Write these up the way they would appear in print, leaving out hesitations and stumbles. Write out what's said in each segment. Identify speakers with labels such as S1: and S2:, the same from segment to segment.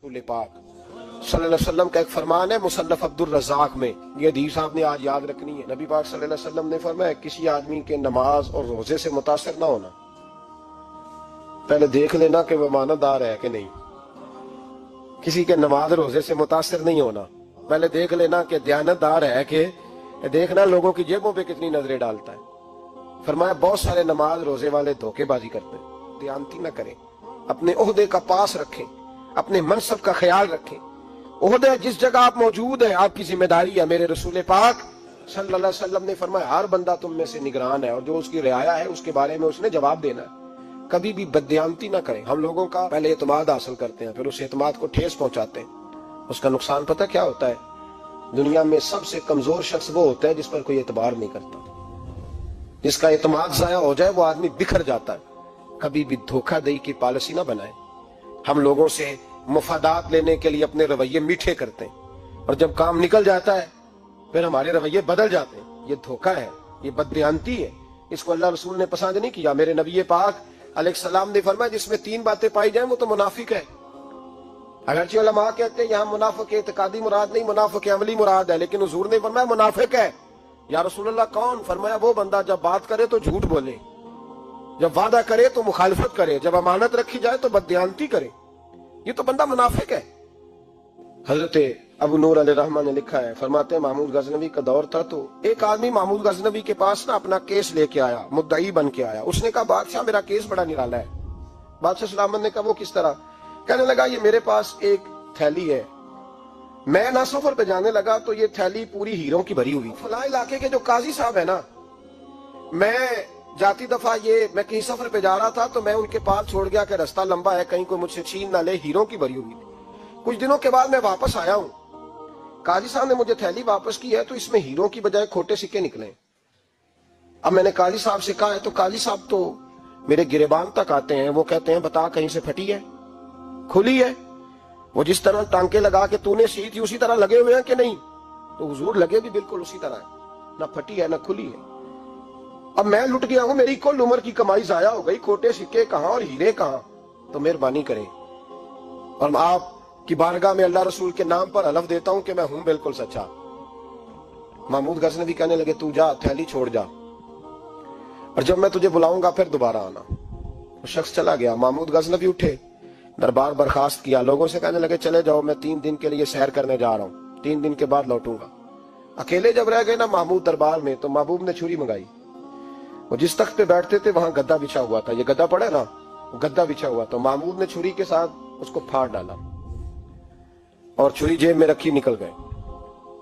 S1: रसूल पाक सल्लल्लाहु अलैहि वसल्लम का एक फरमान है मुसन्नफ अब्दुल रज़ाक में, ये हदीस आपने आज याद रखनी है। नबी पाक सल्लल्लाहु अलैहि वसल्लम ने फरमाया किसी आदमी के नमाज और रोजे से मुतासिर ना होना, पहले देख लेना कि वो ईमानदार है कि नहीं। किसी के नमाज रोजे से मुतासिर नहीं होना, पहले देख लेना कि दयानतदार है कि देखना लोगों की जेबों पे कितनी नजरें डालता है। फरमाया बहुत सारे नमाज रोजे वाले धोखेबाजी करते हैं, दयानती न करें, अपने ओहदे का पास रखें, अपने मनसब का ख्याल रखें। ओहदे जिस जगह आप मौजूद हैं आपकी जिम्मेदारी है। मेरे रसूल पाक सल्लल्लाहु अलैहि वसल्लम ने फरमाया हर बंदा तुम में से निगरान है और जो उसकी रियाया है उसके बारे में उसने जवाब देना है। कभी भी बददयानती ना करें। हम लोगों का पहले एतमाद हासिल करते हैं, फिर उस एतमाद को ठेस पहुंचाते हैं। उसका नुकसान पता क्या होता है? दुनिया में सबसे कमजोर शख्स वो होता है जिस पर कोई एतबार नहीं करता। जिसका एतमाद जाया हो जाए वो आदमी बिखर जाता है। कभी भी धोखाधड़ी की पॉलिसी ना बनाए। हम लोगों से मुफादात लेने के लिए अपने रवैये मीठे करते हैं और जब काम निकल जाता है फिर हमारे रवैये बदल जाते हैं। ये धोखा है, ये बददयानती है। इसको अल्लाह रसूल ने पसंद नहीं किया। मेरे नबी पाक अलैहिस्सलाम ने फरमाया जिसमें तीन बातें पाई जाए वो तो मुनाफिक है। अगरचे उलमा कहते हैं यहाँ मुनाफिक इत्कादी मुराद नहीं, मुनाफिक अमली मुराद है, लेकिन हुजूर ने फरमाया मुनाफिक है। या रसूलल्लाह कौन? फरमाया वो बंदा जब बात करे तो झूठ बोले, जब वादा करे तो मुखालफत करे, जब अमानत रखी जाए तो बददयानती करे। ये तो बंदा मुनाफिक है। हजरत अबू नूर अलैहिर्रहमान ने लिखा है, फरमाते हैं महमूद गजनवी का दौर था तो एक आदमी महमूद गजनवी के पास ना अपना केस लेके आया, मुद्दई बन के आया। उसने कहा बादशाह मेरा केस बड़ा निराला है। बादशाह सलामत ने कहा वो किस तरह? कहने लगा ये मेरे पास एक थैली है, मैं ना सफर पे जाने लगा तो ये थैली पूरी हीरों की भरी हुई। फलां इलाके के जो काजी साहब है ना, मैं जाती दफा मैं कहीं सफर पे जा रहा था तो मैं उनके पास छोड़ गया कि रास्ता लंबा है, कहीं कोई मुझसे छीन ना ले, हीरों की भरी हुई थी। कुछ दिनों के बाद मैं वापस आया हूँ, काजी साहब ने मुझे थैली वापस की है तो इसमें हीरों की बजाय खोटे सिक्के निकले। अब मैंने काजी साहब से कहा है तो काजी साहब तो मेरे गिरेबान तक आते हैं, वो कहते हैं बता कहीं से फटी है, खुली है? वो जिस तरह टांके लगा के तूने सी थी उसी तरह लगे हुए हैं कि नहीं? तो हुजूर लगे भी बिल्कुल उसी तरह है, ना फटी है ना खुली है। अब मैं लुट गया हूं, मेरी कुल उम्र की कमाई जाया हो गई, खोटे सिक्के कहां और हीरे कहां? तो मेहरबानी करें और आपकी बारगाह में अल्लाह रसूल के नाम पर हलफ देता हूं कि मैं हूं बिल्कुल सच्चा। महमूद गजनवी कहने लगे तू जा, थैली छोड़ जा, और जब मैं तुझे बुलाऊंगा फिर दोबारा आना। वो शख्स चला गया। महमूद गजनवी उठे, दरबार बर्खास्त किया, लोगों से कहने लगे चले जाओ, मैं 3 दिन के लिए सैर करने जा रहा हूँ, 3 दिन के बाद लौटूंगा। अकेले जब रह गए ना महमूद दरबार में तो महबूब ने छुरी मंगाई। वो जिस तख्त पे बैठते थे वहां गद्दा बिछा हुआ था, ये गद्दा पड़ा ना, गद्दा बिछा हुआ था। महमूद ने छुरी के साथ उसको फाड़ डाला और छुरी जेब में रखी निकल गए।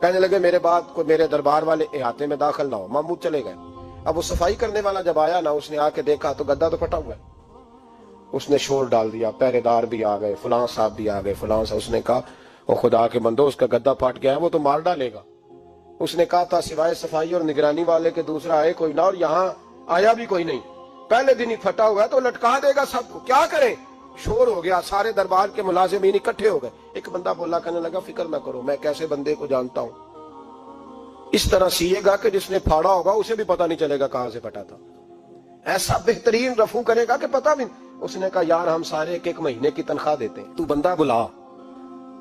S1: कहने लगे मेरे बाद को मेरे दरबार वाले इहाते में दाखिल ना हो। महमूद चले गए। अब वो सफाई करने वाला जब आया ना, उसने आके देखा तो गद्दा तो फटा हुआ है। उसने शोर डाल दिया, पहरेदार भी आ गए, फलां साहब भी आ गए, फलां साहब। उसने कहा ओ खुदा के बंदो उसका गद्दा फट गया है, वो तो मार डालेगा। उसने कहा था सिवाय सफाई और निगरानी वाले के दूसरा आए कोई ना, और यहाँ आया भी कोई नहीं, पहले दिन ही फटा हुआ है तो लटका देगा सबको, क्या करें? शोर हो गया, सारे दरबार के मुलाजिमीन इकट्ठे हो गए। एक बंदा बोला, कहने लगा फिक्र ना करो, मैं कैसे बंदे को जानता हूं, इस तरह सिएगा कि जिसने फाड़ा होगा उसे भी पता नहीं चलेगा कहां से फटा था। ऐसा बेहतरीन रफू करेगा कि पता भी। उसने कहा यार हम सारे एक महीने की तनख्वाह देते हैं, तू बंदा बुला।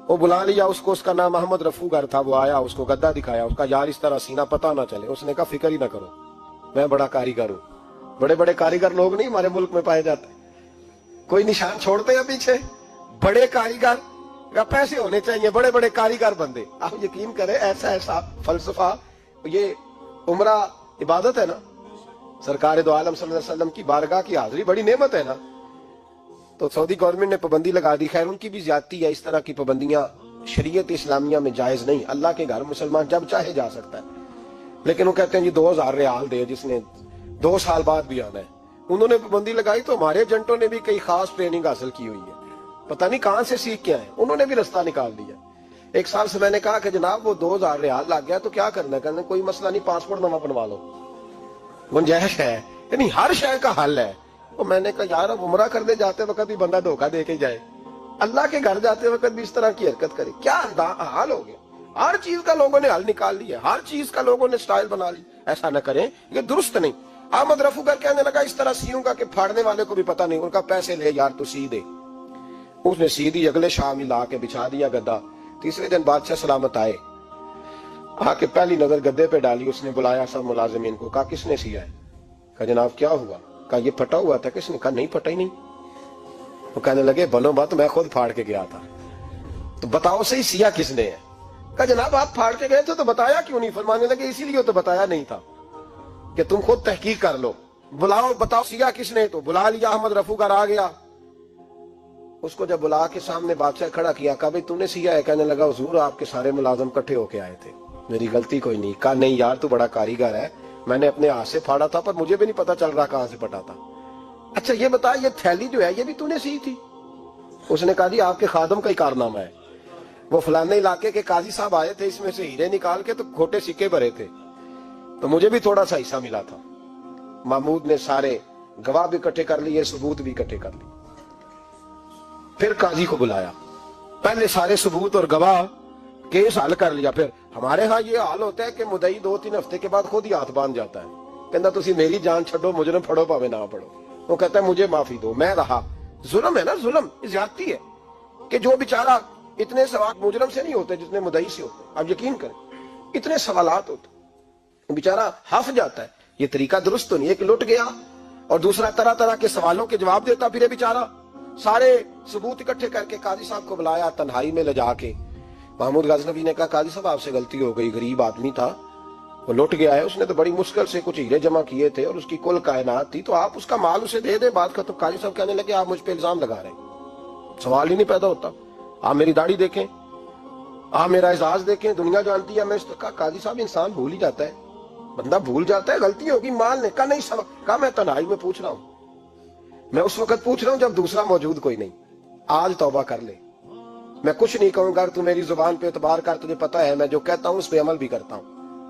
S1: वो बुला लिया उसको, उसका नाम अहमद रफूगर था। वो आया, उसको गद्दा दिखाया, उसका यार इस तरह सीना पता ना चले। उसने कहा फिक्र ही ना करो, मैं बड़ा कारीगर हूं। बड़े बड़े कारीगर लोग नहीं हमारे मुल्क में पाए जाते, कोई निशान छोड़ते हैं पीछे? बड़े कारीगर या पैसे होने चाहिए, बड़े बड़े कारीगर बंदे। आप यकीन करें ऐसा ऐसा फलसफा, ये उम्रा इबादत है ना, सरकार दो आलम सल्लल्लाहु अलैहि वसल्लम की बारगाह की हाजिरी बड़ी नेमत है ना। तो सऊदी गवर्नमेंट ने पाबंदी लगा दी, खैर उनकी भी ज्यादती है। इस तरह की पाबंदियां शरीयत इस्लामिया में जायज नहीं। अल्लाह के घर मुसलमान जब चाहे जा सकता है, लेकिन वो कहते हैं जी 2000 रियाल दे जिसने 2 साल बाद भी आना है। उन्होंने पाबंदी लगाई तो हमारे एजेंटों ने भी कई खास ट्रेनिंग हासिल की हुई है, पता नहीं कहां से सीख के आए, उन्होंने भी रास्ता निकाल दिया। एक साल से मैंने कहा कि जनाब वो 2000 रियाल लग गया तो क्या करना? कहने कोई मसला नहीं, पासपोर्ट नवा बनवा लो, गुंजाइश है। यानी हर शय का हल है। तो मैंने कहा यार अब उमरा करने जाते वक्त भी बंदा धोखा दे के जाए, अल्लाह के घर जाते वक्त भी इस तरह की हरकत करे, क्या हाल हो गया? हर चीज का लोगों ने हल निकाल लिया, हर चीज का लोगों ने स्टाइल बना ली। ऐसा न करें, ये दुरुस्त नहीं। अहमद रफूगर कहने लगा इस तरह सीऊंगा कि फाड़ने वाले को भी पता नहीं। उनका पैसे ले यार तू सी दे। उसने सीधी अगले शाम ही ला के बिछा दिया गद्दा। तीसरे दिन बादशाह सलामत आए, आके पहली नजर गद्दे पे डाली। उसने बुलाया सब मुलाजिमीन को, कहा किसने सिया है? कहा जनाब क्या हुआ? कहा ये फटा हुआ था। किसने? कहा नहीं फटा ही नहीं। वो कहने लगे बनो बात, मैं खुद फाड़ के गया था। तो बताओ सही सिया किसने है? कहा जनाब आप फाड़ के गए थे तो बताया क्यों नहीं? फरमाने लगे इसीलिए तो बताया नहीं था कि तुम खुद तहकीक कर लो, बुलाओ बताओ सिया किसने। तो बुला लिया, अहमद रफूगर आ गया। उसको जब बुला के सामने बादशाह खड़ा किया, कहा भाई तूने सिया है? कहने लगा हुजूर आपके सारे मुलाजिम इकट्ठे होके आए थे, मेरी गलती कोई नहीं। कहा नहीं यार तू बड़ा कारीगर है, मैंने अपने हाथ से फाड़ा था पर मुझे भी नहीं पता चल रहा कहां से फटा था। अच्छा ये बता ये थैली जो है ये भी तूने सी थी? उसने कहा जी आपके खादम का ही कारनामा है, वो फलाने इलाके के काजी साहब आए थे, इसमें से हीरे निकाल के तो खोटे सिक्के भरे थे, तो मुझे भी थोड़ा सा हिस्सा मिला था। महमूद ने सारे गवाह भी इकट्ठे कर लिए, सबूत भी इकट्ठे कर लिए। फिर काजी को बुलाया, पहले सारे सबूत और गवाह केस हल कर लिया। फिर हमारे यहाँ ये हाल होता है कि मुदई 2-3 हफ्ते के बाद खुद ही हाथ बांध जाता है, कहता तुसी मेरी जान छो, मुजरम फड़ो भावे ना पड़ो। वो कहता है मुझे माफी दो, मैं रहा। जुल्म है ना, जुल्म ज्यादती है कि जो बेचारा इतने सवाल मुजरम से नहीं होते जितने मुदई से होते। आप यकीन करें इतने सवालात होते, बेचारा हफ जाता है। ये तरीका दुरुस्त तो नहीं है कि लुट गया और दूसरा तरह तरह के सवालों के जवाब देता फिर बेचारा। सारे सबूत इकट्ठे करके काजी साहब को बुलाया, तन्हाई में ले जाके महमूद गजनवी ने कहा काजी साहब आपसे गलती हो गई, गरीब आदमी था, वो लुट गया है, उसने तो बड़ी मुश्किल से कुछ हीरे जमा किए थे और उसकी कुल कायनात थी, तो आप उसका माल उसे दे दे बात का। तो काजी साहब कहने लगे आप मुझ पे इल्जाम लगा रहे हैं, सवाल ही नहीं पैदा होता। आप मेरी दाढ़ी देखें, आप मेरा एजाज देखें, दुनिया जानती है मैं इस। कहा काजी साहब इंसान भूल ही जाता है, बंदा भूल जाता है, गलती होगी। माल ने कहा नहीं सब। कहा मैं तन्हाई में पूछ रहा हूं, मैं उस वक्त पूछ रहा हूं जब दूसरा मौजूद कोई नहीं। आज तौबा कर ले, मैं कुछ नहीं कहूंगा, तू मेरी जुबान पे एतबार कर, तुझे पता है मैं जो कहता हूं उस पे अमल भी करता हूं,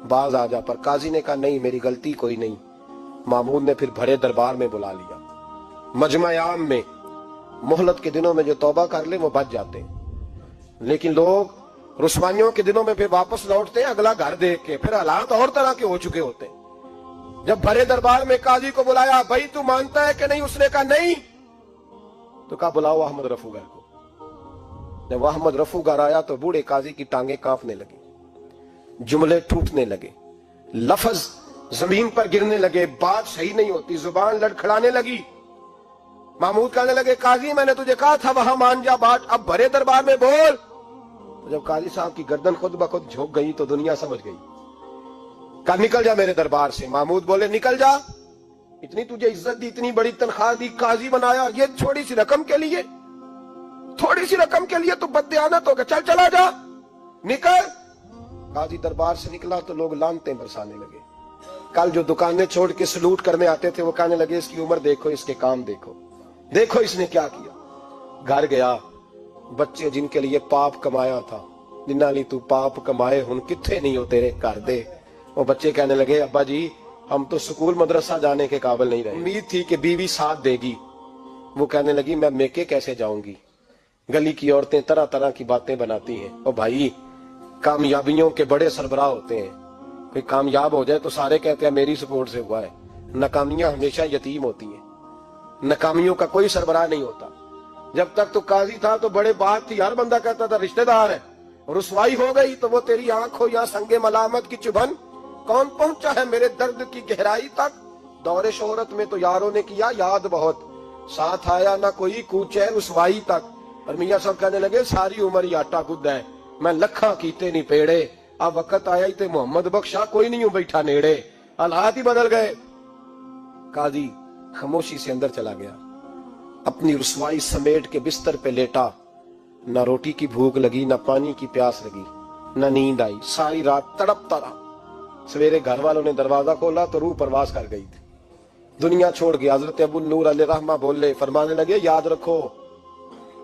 S1: बाज आ जा। पर काजी ने कहा नहीं मेरी गलती कोई नहीं। महमूद ने फिर बड़े दरबार में बुला लिया। मजमा-ए-आम में मोहलत के दिनों में जो तौबा कर ले वो बच जाते हैं, लेकिन लोग रुस्वाइयों के दिनों में फिर वापस लौटते हैं अगला घर देख के, फिर हालात और तरह के हो चुके होते हैं। जब बड़े दरबार में काजी को बुलाया, भाई तू मानता है कि नहीं? उसने कहा नहीं। तो कहा बुलाओ अहमद रफूगर को। जब अहमद रफूगर आया तो बूढ़े काजी की टांगे कांपने लगी, जुमले टूटने लगे, लफ्ज जमीन पर गिरने लगे, बात सही नहीं होती, जुबान लड़खड़ाने लगी। महमूद कहने लगे काजी मैंने तुझे कहा था वहां मान जा बात, अब बड़े दरबार में बोल। तो जब काजी साहब की गर्दन खुद ब खुद झुक गई तो दुनिया समझ गई। कहा निकल जा मेरे दरबार से। महमूद बोले निकल जा, इतनी तुझे इज्जत दी, इतनी बड़ी तनख्वाह दी, काजी बनाया, ये थोड़ी सी रकम के लिए, थोड़ी सी रकम के लिए तो बददियानत हो गया, चल चला जा, निकल। काजी दरबार से निकला तो लोग लानतें बरसाने लगे। कल जो दुकानें छोड़ के सलूट करने आते थे वो कहने लगे इसकी उम्र देखो, इसके काम देखो, देखो इसने क्या किया। घर गया, बच्चे जिनके लिए पाप कमाया था, जिन्ना ली तू पाप कमाए हुन किथे नहीं हो तेरे घर दे। वो बच्चे कहने लगे अब्बा जी हम तो स्कूल मदरसा जाने के काबिल नहीं रहे, उम्मीद थी कि बीवी साथ देगी। वो कहने लगी मैं मेके कैसे जाऊंगी, गली की औरतें तरह तरह की बातें बनाती हैं। और भाई कामयाबियों के बड़े सरबराह होते हैं, कोई कामयाब हो जाए तो सारे कहते हैं मेरी सपोर्ट से हुआ है। नाकामियां हमेशा यतीम होती हैं, नाकामियों का कोई सरबराह नहीं होता। जब तक तो काजी था तो बड़े बात थी, हर बंदा कहता था रिश्तेदार है, रुसवाई हो गई तो वो तेरी आंखों या संगे मलामत की चुभन, कौन पहुंचा है मेरे दर्द की गहराई तक। दौरे शोहरत में तो यारों ने किया याद बहुत, साथ आया ना कोई कूचे रुसवाई तक। और मियां साहब कहने लगे सारी उम्र ही आटा गुद्दा है, मैं लखा कीते नहीं पेड़े, अब वक्त आया ही ते मोहम्मद बख्शा कोई नहीं हूं बैठा नेड़े। हालात ही बदल गए। काजी खामोशी से अंदर चला गया, अपनी रुसवाई समेट के बिस्तर पे लेटा। न रोटी की भूख लगी, न पानी की प्यास लगी, न नींद आई, सारी रात तड़पता रहा। सवेरे घर वालों ने दरवाजा खोला तो रूह परवास कर गई थी, दुनिया छोड़ गया। हजरत अबू नूर अलैहिर्रहमा बोले, फरमाने लगे याद रखो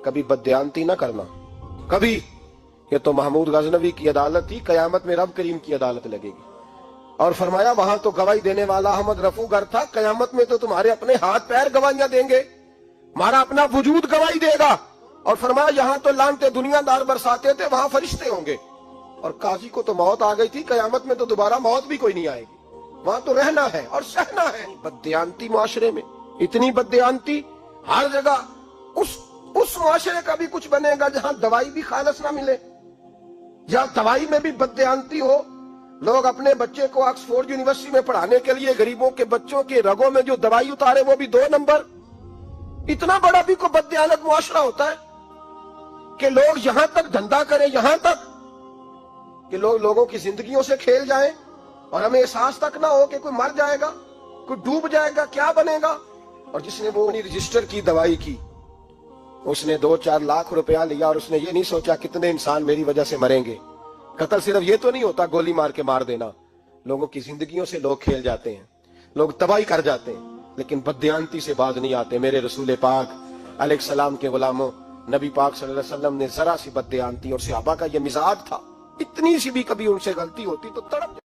S1: कभी बददियानती ना करना, कभी। ये तो महमूद गजनवी की अदालत थी, कयामत में रब करीम की अदालत लगेगी। और फरमाया वहां तो गवाही देने वाला अहमद रफूगर था, कयामत में तो तुम्हारे अपने हाथ पैर गवाहियां देंगे, हमारा अपना वजूद गवाही देगा। और फरमाया यहाँ तो लानते दुनियादार बरसाते थे, वहां फरिश्ते होंगे। और काजी को तो मौत आ गई थी, कयामत में तो दोबारा मौत भी कोई नहीं आएगी, वहां तो रहना है और सहना है। बददियानती मुआशरे में, इतनी बददियानती हर जगह। उस اس معاشرے کا بھی کچھ بنے گا جہاں دوائی بھی خالص نہ ملے، جہاں دوائی میں بھی بددیانتی ہو، لوگ اپنے بچے کو آکسفورڈ یونیورسٹی میں پڑھانے کے لیے غریبوں کے بچوں کے رگوں میں جو دوائی اتارے وہ بھی 2 نمبر۔ اتنا بڑا بھی کوئی بددیانت معاشرہ ہوتا ہے کہ لوگ یہاں تک دھندا کریں، یہاں تک کہ لوگ لوگوں کی زندگیوں سے کھیل جائیں اور ہمیں احساس تک نہ ہو کہ کوئی مر جائے گا، کوئی ڈوب جائے گا، کیا بنے گا۔ اور جس نے وہ رجسٹر کی دوائی کی، اس نے 2-4 لاکھ روپیہ لیا اور اس نے یہ نہیں سوچا کتنے انسان میری وجہ سے مریں گے۔ قتل صرف یہ تو نہیں ہوتا گولی مار کے مار دینا، لوگوں کی زندگیوں سے لوگ کھیل جاتے ہیں، لوگ تباہی کر جاتے ہیں، لیکن بددیانتی سے باز نہیں آتے۔ میرے رسول پاک علیہ السلام کے غلاموں، نبی پاک صلی اللہ علیہ وسلم نے ذرا سی بددیانتی، اور صحابہ کا یہ مزاج تھا، اتنی سی بھی کبھی ان سے غلطی ہوتی تو تڑپ